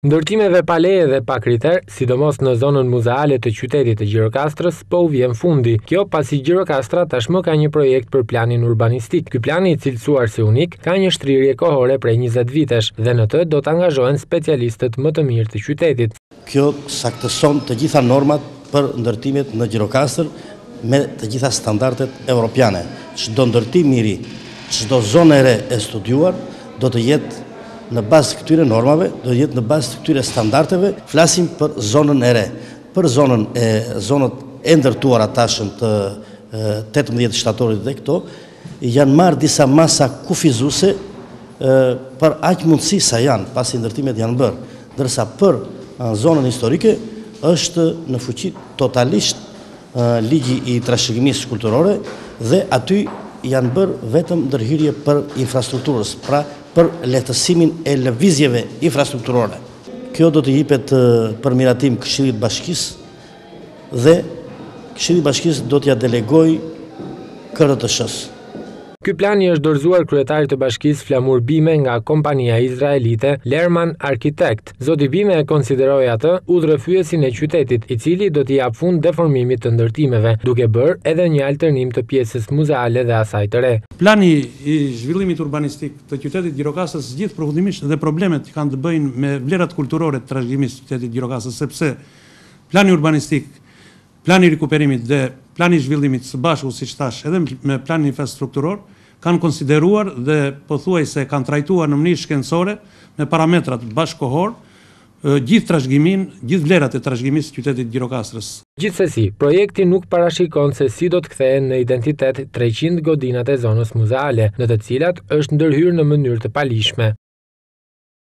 Ndërtimeve pa leje dhe pa kriter, sidomos në zonën muzeale të qytetit të Gjirokastrës, po u vjen fundi. Kjo pasi Gjirokastra tashmë ka një projekt për planin urbanistik. Ky plan, i cilësuar si unik, ka një shtrirje kohore prej 20 vitesh dhe në të do të angazhohen specialistët më të mirë të qytetit. Kjo saktëson të gjitha normat për ndërtimet në Gjirokastër me të gjitha standardet evropiane. Çdo ndërtim i ri, çdo zonë e re e studiuar do të jetë në bazë të këtyre normave, do të jetë në bazë të këtyre standardeve. Flasim për zonën e re, për zonët e ndërtuara tashëm të 18 shtatorit dhe këto, janë marrë disa masa kufizuese për aq mundësi sa janë, pasi ndërtimet janë bërë, ndërsa për zonën historike është në fuqi totalisht ligji i trashëgimisë kulturore dhe aty janë bërë vetëm ndërhyrje për infrastrukturës, pra për lehtësimin e lëvizjeve infrastrukturore. Kjo do të jepet për miratim Këshillit Bashkisë dhe Këshilli i Bashkisë do t'ja delegojë KRTSH-s. Ky plan i është dorëzuar kryetarit të bashkisë Flamur Bime nga kompania izraelite Lerman Architect. Zoti Bime e konsideroi atë udhërrëfyesin e qytetit, i cili do t'i jap fund deformimit të ndërtimeve, duke bërë edhe një alternim të pjesës muzeale dhe asaj të re. Plani i zhvillimit urbanistik të qytetit Gjirokastrës zgjidh përfundimisht dhe problemet që kanë të bëjnë me vlerat kulturore të trashëgimisë të qytetit Gjirokastrës, sepse plani urbanistik, plani i rikuperimit dhe plani i zhvillimit së bashku, siç thash, edhe me planin infrastrukturor, kanë konsideruar dhe pothuajse kanë trajtuar në mënyrë shkencore me parametrat bashkëkohor gjithë trashëgimin, gjithë vlerat e trashëgimisë së qytetit Gjirokastrës. Gjithsesi, projekti nuk parashikon se si do të kthehen në identitet 300 godinat e zonës muzeale, në të cilat është ndërhyrë në mënyrë të palishme.